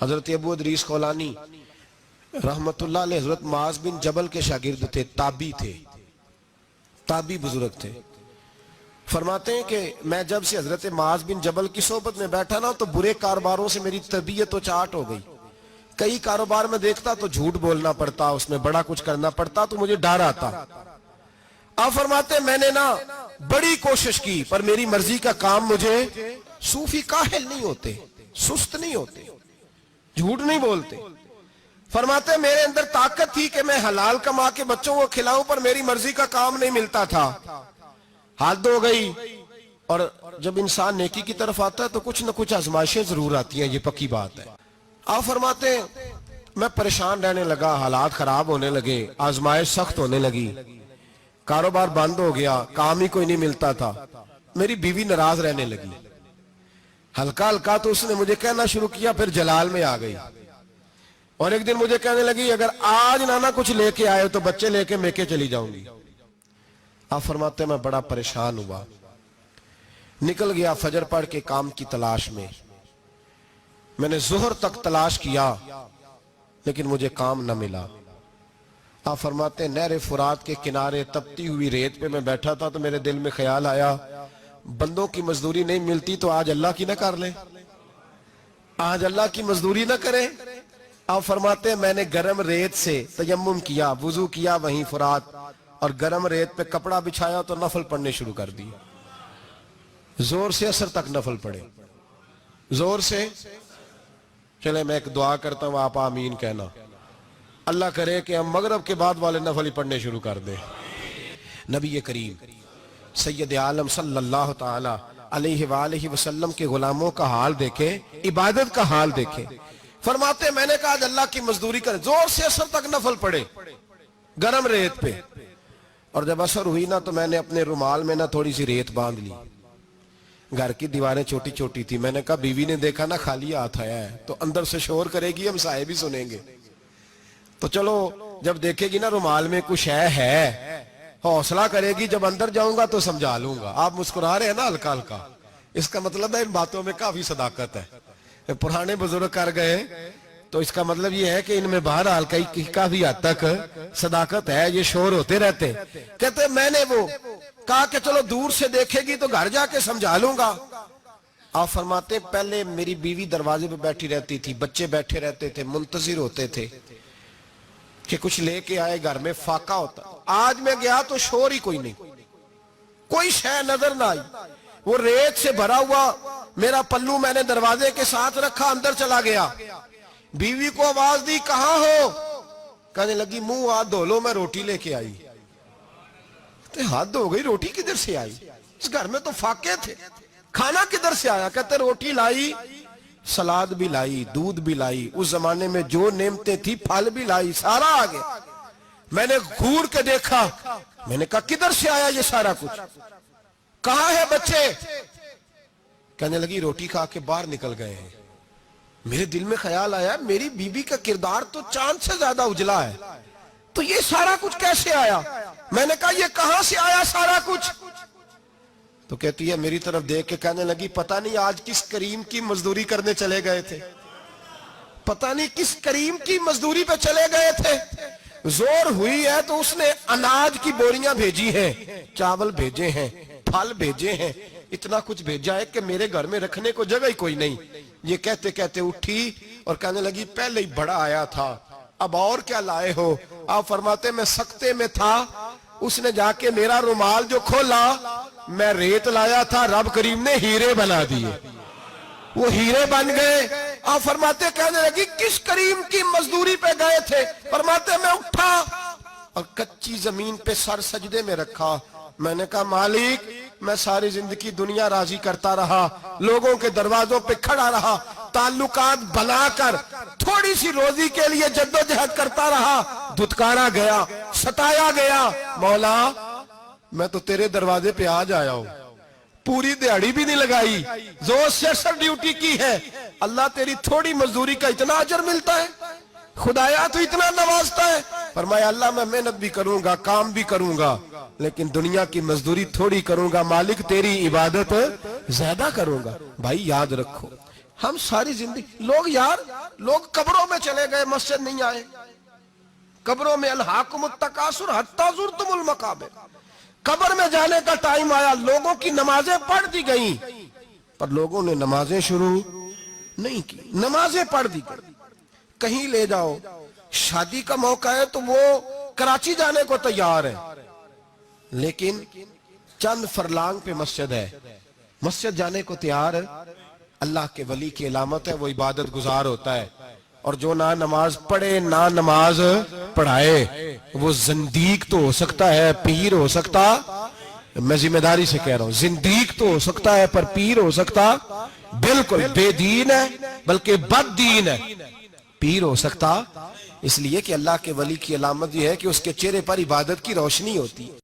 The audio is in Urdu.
حضرت ابو ادریس خولانی رحمت اللہ علیہ حضرت معاذ بن جبل کے شاگرد تھے، تابعی بزرگ تھے۔ فرماتے ہیں کہ میں جب سے حضرت معاذ بن جبل کی صحبت میں بیٹھا نا تو برے کاروباروں سے میری طبیعت و چاٹ ہو گئی۔ کئی کاروبار میں دیکھتا تو جھوٹ بولنا پڑتا، اس میں بڑا کچھ کرنا پڑتا تو مجھے ڈر آتا۔ آپ فرماتے ہیں میں نے نا بڑی کوشش کی پر میری مرضی کا کام مجھے، صوفی کاہل نہیں ہوتے، سست نہیں ہوتے، جھوٹ نہیں بولتے۔ فرماتے ہیں میرے اندر طاقت تھی کہ میں حلال کما کے بچوں کو کھلاؤں پر میری مرضی کا کام نہیں ملتا تھا، حد ہو گئی۔ اور جب انسان نیکی کی طرف آتا ہے تو کچھ نہ کچھ آزمائشیں ضرور آتی ہیں، یہ پکی بات ہے۔ آپ فرماتے ہیں میں پریشان رہنے لگا، حالات خراب ہونے لگے، آزمائش سخت ہونے لگی، کاروبار بند ہو گیا، کام ہی کوئی نہیں ملتا تھا، میری بیوی ناراض رہنے لگی۔ ہلکا ہلکا تو اس نے مجھے کہنا شروع کیا، پھر جلال میں آ گئی، اور ایک دن مجھے کہنے لگی اگر آج نانا کچھ لے کے آئے تو بچے لے کے میکے چلی جاؤں گی۔ آپ فرماتے ہیں میں بڑا پریشان ہوا، نکل گیا فجر پڑھ کے کام کی تلاش میں۔ میں نے ظہر تک تلاش کیا لیکن مجھے کام نہ ملا۔ آپ فرماتے ہیں نہر فرات کے کنارے تپتی ہوئی ریت پہ میں بیٹھا تھا تو میرے دل میں خیال آیا بندوں کی مزدوری نہیں ملتی تو آج اللہ کی نہ کر لیں، آج اللہ کی مزدوری نہ کریں۔ آپ فرماتے ہیں میں نے گرم ریت سے تیمم کیا، وضو کیا وہیں فرات، اور گرم ریت پہ کپڑا بچھایا تو نفل پڑھنے شروع کر دی، زور سے اثر تک نفل پڑھے، زور سے۔ چلے میں ایک دعا کرتا ہوں، آپ آمین کہنا، اللہ کرے کہ ہم مغرب کے بعد والے نفل ہی پڑھنے شروع کر دیں۔ نبی کریم سید عالم صلی اللہ تعالی علیہ وآلہ وسلم کے غلاموں کا حال دیکھیں، عبادت کا حال دیکھیں۔ فرماتے ہیں میں نے کہا آج اللہ کی مزدوری کرے، زور سے اثر تک نفل پڑھے گرم ریت پہ، اور جب اثر ہوئی نا تو میں نے اپنے رومال میں نا تھوڑی سی ریت باندھ لی۔ گھر کی دیواریں چھوٹی چھوٹی تھی، میں نے کہا بیوی نے دیکھا نا خالی ہاتھ آیا ہے تو اندر سے شور کرے گی، ہم صاحب بھی سنیں گے، تو چلو جب دیکھے گی نا رومال میں کچھ ہے حوصلہ کرے گی، جب اندر جاؤں گا تو سمجھا لوں گا۔ آپ مسکرا رہے ہیں نا ہلکا ہلکا، اس کا مطلب ہے ان باتوں میں کافی صداقت ہے، پرانے بزرگ کر گئے تو اس کا مطلب یہ ہے کہ ان میں بہرحال کافی حد تک صداقت ہے، یہ شور ہوتے رہتے۔ کہتے میں نے وہ کہا کہ چلو دور سے دیکھے گی تو گھر جا کے سمجھا لوں گا۔ آپ فرماتے پہلے میری بیوی دروازے پہ بیٹھی رہتی تھی، بچے بیٹھے رہتے تھے، منتظر ہوتے تھے کہ کچھ لے کے آئے، گھر میں فاقہ ہوتا۔ آج میں گیا تو شور ہی کوئی نہیں، کوئی شے نظر نہ آئی، وہ ریت سے بھرا ہوا میرا پلو میں نے دروازے کے ساتھ رکھا، اندر چلا گیا، بیوی کو آواز دی کہاں ہو؟ کہنے لگی منہ ہاتھ دھو لو، میں روٹی لے کے آئی۔ ہاتھ دھو گئی، روٹی کدھر سے آئی؟ اس گھر میں تو فاقے تھے، کھانا کدھر سے آیا؟ کہتے روٹی لائی، سلاد بھی لائی، دودھ بھی لائی، اس زمانے میں جو نعمتیں تھی پھل بھی لائی، سارا آ گیا۔ میں نے گھور کے دیکھا، میں نے کہا کدھر سے آیا یہ سارا کچھ؟ کہاں ہے بچے؟ کہنے لگی روٹی کھا کے باہر نکل گئے ہیں۔ میرے دل میں خیال آیا میری بیوی کا کردار تو چاند سے زیادہ اجلا ہے، تو یہ سارا کچھ کیسے آیا؟ میں نے کہا یہ کہاں سے آیا سارا کچھ؟ تو کہتی ہے میری طرف دیکھ کے کہنے لگی پتہ نہیں آج کس کریم کی مزدوری کرنے چلے گئے تھے، پتہ نہیں کس کریم کی مزدوری پہ چلے گئے تھے، زور ہوئی ہے تو اس نے اناج کی بوریاں بھیجی ہیں، چاول بھیجے ہیں، پھل بھیجے ہیں، اتنا کچھ بھیجا ہے کہ میرے گھر میں رکھنے کو جگہ ہی کوئی نہیں۔ یہ کہتے کہتے اٹھی اور کہنے لگی پہلے ہی بڑا آیا تھا، اب اور کیا لائے ہو؟ آپ فرماتے میں سکتے میں تھا، اس نے جا کے میرا رومال جو کھولا، میں ریت لایا تھا، رب کریم نے ہیرے بنا دیے، وہ ہیرے بن گئے۔ آپ فرماتے کہنے لگی کس کریم کی مزدوری پہ گئے تھے؟ فرماتے میں اٹھا اور کچی زمین پہ سر سجدے میں رکھا، میں نے کہا مالک میں ساری زندگی دنیا راضی کرتا رہا، لوگوں کے دروازوں پہ کھڑا رہا، تعلقات بنا کر تھوڑی سی روزی کے لیے جدوجہد کرتا رہا، دھتکارا گیا، ستایا گیا، مولا میں تو تیرے دروازے پہ آج آیا ہوں، پوری دیہڑی بھی نہیں لگائی، زور سے سر ڈیوٹی کی ہے، اللہ تیری تھوڑی مزدوری کا اتنا اجر ملتا ہے، خدایا تو اتنا نوازتا ہے۔ فرمایا اللہ میں محنت بھی کروں گا، کام بھی کروں گا، لیکن دنیا کی مزدوری تھوڑی کروں گا، مالک تیری عبادت زیادہ کروں گا۔ بھائی یاد رکھو ہم ساری زندگی لوگ قبروں میں چلے گئے، مسجد نہیں آئے، قبروں میں الہاکم التکاثر حتی زرتم المقابر، قبر میں جانے کا ٹائم آیا، لوگوں کی نمازیں پڑھ دی گئیں پر لوگوں نے نمازیں شروع نہیں کی، نمازیں پڑھ دی گئی۔ کہیں لے جاؤ، شادی کا موقع ہے تو وہ کراچی جانے کو تیار ہے، لیکن چند فرلانگ پہ مسجد ہے، مسجد جانے کو تیار ہے۔ اللہ کے ولی کی علامت ہے وہ عبادت گزار ہوتا ہے، اور جو نہ نماز پڑھے نہ نماز پڑھائے وہ زندیق تو ہو سکتا ہے، پیر ہو سکتا، میں ذمہ داری سے کہہ رہا ہوں، زندیق تو ہو سکتا ہے پر پیر ہو سکتا بالکل بے دین ہے، بلکہ بد دین ہے، پیر ہو سکتا، اس لیے کہ اللہ کے ولی کی علامت یہ ہے کہ اس کے چہرے پر عبادت کی روشنی ہوتی ہے۔